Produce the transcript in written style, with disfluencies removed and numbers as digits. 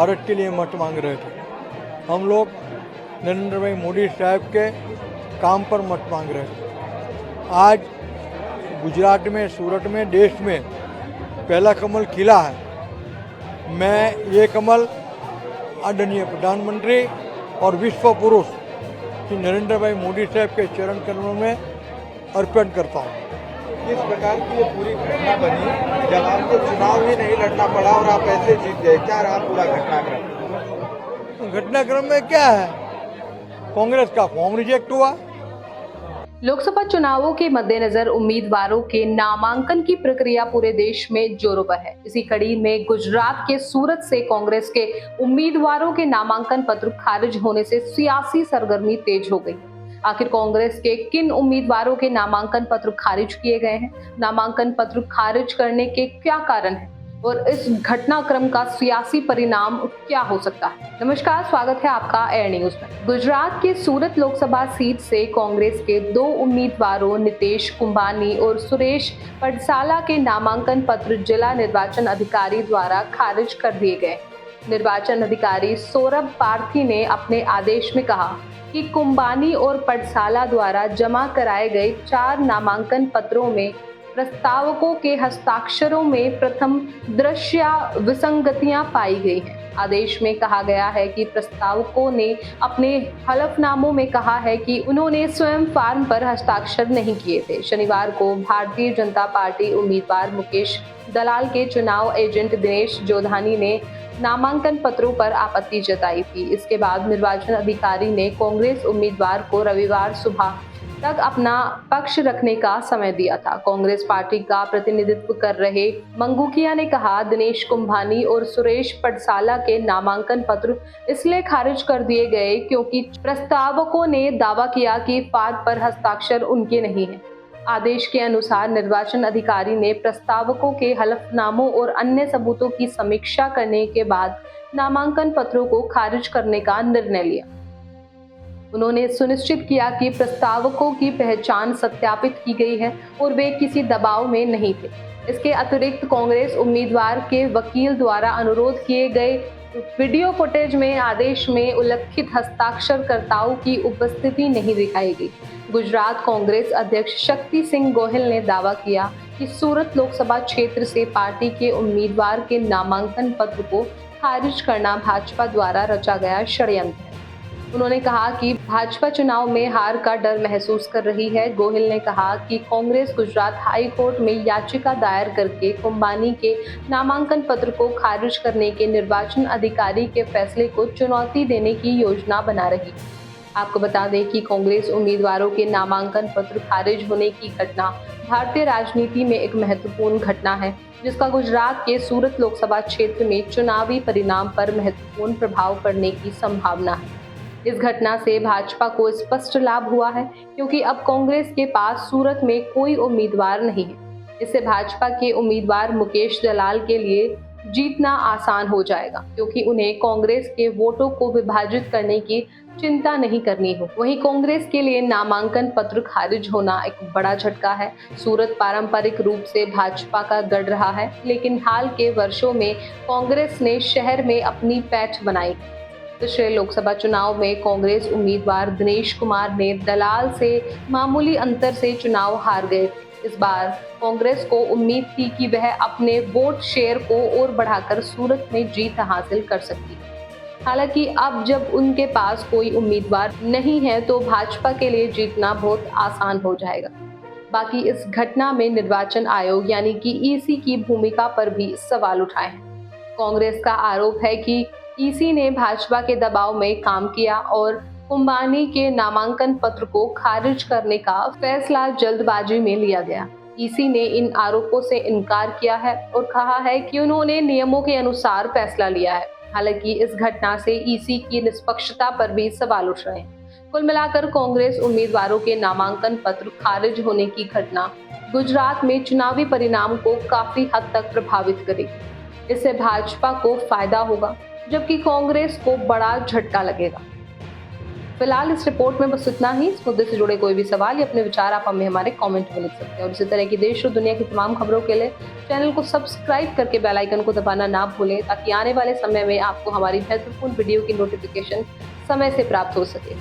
भारत के लिए मत मांग रहे थे। हम लोग नरेंद्र भाई मोदी साहब के काम पर मत मांग रहे थे। आज गुजरात में, सूरत में, देश में पहला कमल खिला है। मैं ये कमल आदरणीय प्रधानमंत्री और विश्व पुरुष श्री नरेंद्र भाई मोदी साहब के चरण कमलों में अर्पण करता हूँ। किस प्रकार की ये पूरी घटना बनी जब आपको चुनाव ही नहीं लड़ना पड़ा और आप ऐसे जीत गए? क्या रहा पूरा घटनाक्रम? घटनाक्रम में क्या है, कांग्रेस का फॉर्म रिजेक्ट हुआ। लोकसभा चुनावों के मद्देनजर उम्मीदवारों के नामांकन की प्रक्रिया पूरे देश में जोरों पर है। इसी कड़ी में गुजरात के सूरत से कांग्रेस के उम्मीदवारों के नामांकन पत्र खारिज होने से सियासी सरगर्मी तेज हो गई। आखिर कांग्रेस के किन उम्मीदवारों के नामांकन पत्र खारिज किए गए हैं? नामांकन पत्र खारिज करने के क्या कारण हैं? और इस घटनाक्रम का सियासी परिणाम क्या हो सकता है? नमस्कार, स्वागत है आपका एयर न्यूज में। गुजरात के सूरत लोकसभा सीट से कांग्रेस के 2 उम्मीदवारों नितेश कुंभानी और सुरेश पडसाला के नामांकन पत्र जिला निर्वाचन अधिकारी द्वारा खारिज कर दिए गए। निर्वाचन अधिकारी सौरभ पार्थी ने अपने आदेश में कहा कि कुंभानी और पडसाला द्वारा जमा कराए गए 4 नामांकन पत्रों में प्रस्तावकों के हस्ताक्षरों में प्रथम दृश्य विसंगतियां पाई गई हैं। आदेश में कहा गया है कि प्रस्तावकों ने अपने हलफनामों में कहा है कि उन्होंने स्वयं फॉर्म पर हस्ताक्षर नहीं किए थे। शनिवार को भारतीय जनता पार्टी उम्मीदवार मुकेश दलाल के चुनाव एजेंट दिनेश जोधानी ने नामांकन पत्रों पर आपत्ति जताई थी। इसके बाद निर्वाचन अधिकारी ने कांग्रेस उम्मीदवार को रविवार सुबह तक अपना पक्ष रखने का समय दिया था। कांग्रेस पार्टी का प्रतिनिधित्व कर रहे मंगूकिया ने कहा, दिनेश कुंभानी और सुरेश पडसाला के नामांकन पत्र इसलिए खारिज कर दिए गए क्योंकि प्रस्तावकों ने दावा किया कि फॉर्म पर हस्ताक्षर उनके नहीं है। आदेश के अनुसार निर्वाचन अधिकारी ने प्रस्तावकों के हलफनामों और अन्य सबूतों की समीक्षा करने के बाद नामांकन पत्रों को खारिज करने का निर्णय लिया। उन्होंने सुनिश्चित किया कि प्रस्तावकों की पहचान सत्यापित की गई है और वे किसी दबाव में नहीं थे। इसके अतिरिक्त कांग्रेस उम्मीदवार के वकील द्वारा अनुरोध किए गए वीडियो फुटेज में आदेश में उल्लिखित हस्ताक्षरकर्ताओं की उपस्थिति नहीं दिखाई गई। गुजरात कांग्रेस अध्यक्ष शक्ति सिंह गोहिल ने दावा किया कि सूरत लोकसभा क्षेत्र से पार्टी के उम्मीदवार के नामांकन पत्र को खारिज करना भाजपा द्वारा रचा गया षड्यंत्र है। उन्होंने कहा कि भाजपा चुनाव में हार का डर महसूस कर रही है। गोहिल ने कहा कि कांग्रेस गुजरात हाई कोर्ट में याचिका दायर करके कुंभानी के नामांकन पत्र को खारिज करने के निर्वाचन अधिकारी के फैसले को चुनौती देने की योजना बना रही है। आपको बता दें कि कांग्रेस उम्मीदवारों के नामांकन पत्र खारिज होने की घटना भारतीय राजनीति में एक महत्वपूर्ण घटना है, जिसका गुजरात के सूरत लोकसभा क्षेत्र में चुनावी परिणाम पर महत्वपूर्ण प्रभाव पड़ने की संभावना है। इस घटना से भाजपा को स्पष्ट लाभ हुआ है क्योंकि अब कांग्रेस के पास सूरत में कोई उम्मीदवार नहीं है। इससे भाजपा के उम्मीदवार मुकेश दलाल के लिए जीतना आसान हो जाएगा क्योंकि उन्हें कांग्रेस के वोटों को विभाजित करने की चिंता नहीं करनी हो। वहीं कांग्रेस के लिए नामांकन पत्र खारिज होना एक बड़ा झटका है। सूरत पारंपरिक रूप से भाजपा का गढ़ रहा है, लेकिन हाल के वर्षों में कांग्रेस ने शहर में अपनी पैठ बनाई। पिछले लोकसभा चुनाव में कांग्रेस उम्मीदवार दिनेश कुमार ने दलाल से मामूली अंतर से चुनाव हार गए। इस बार कांग्रेस को उम्मीद थी कि वह अपने वोट शेयर को और बढ़ाकर सूरत में जीत हासिल कर सकती है। हालांकि अब जब उनके पास कोई उम्मीदवार नहीं है तो भाजपा के लिए जीतना बहुत आसान हो जाएगा। बाकी इस घटना में निर्वाचन आयोग यानी कि ईसी की भूमिका पर भी सवाल उठाए हैं। कांग्रेस का आरोप है कि ईसी ने भाजपा के दबाव में काम किया और कुंभानी के नामांकन पत्र को खारिज करने का फैसला जल्दबाजी में लिया गया। ईसी ने इन आरोपों से इनकार किया है और कहा है कि उन्होंने नियमों के अनुसार फैसला लिया है। हालांकि इस घटना से ईसी की निष्पक्षता पर भी सवाल उठ रहे हैं। कुल मिलाकर कांग्रेस उम्मीदवारों के नामांकन पत्र खारिज होने की घटना गुजरात में चुनावी परिणाम को काफी हद तक प्रभावित करेगी। इससे भाजपा को फायदा होगा, जबकि कांग्रेस को बड़ा झटका लगेगा। फिलहाल इस रिपोर्ट में बस इतना ही। इस मुद्दे से जुड़े कोई भी सवाल या अपने विचार आप हमें हमारे कमेंट में लिख सकते हैं और इसी तरह की देश और दुनिया की तमाम खबरों के लिए चैनल को सब्सक्राइब करके बेल आइकन को दबाना ना भूलें, ताकि आने वाले समय में आपको हमारी महत्वपूर्ण वीडियो की नोटिफिकेशन समय से प्राप्त हो सके।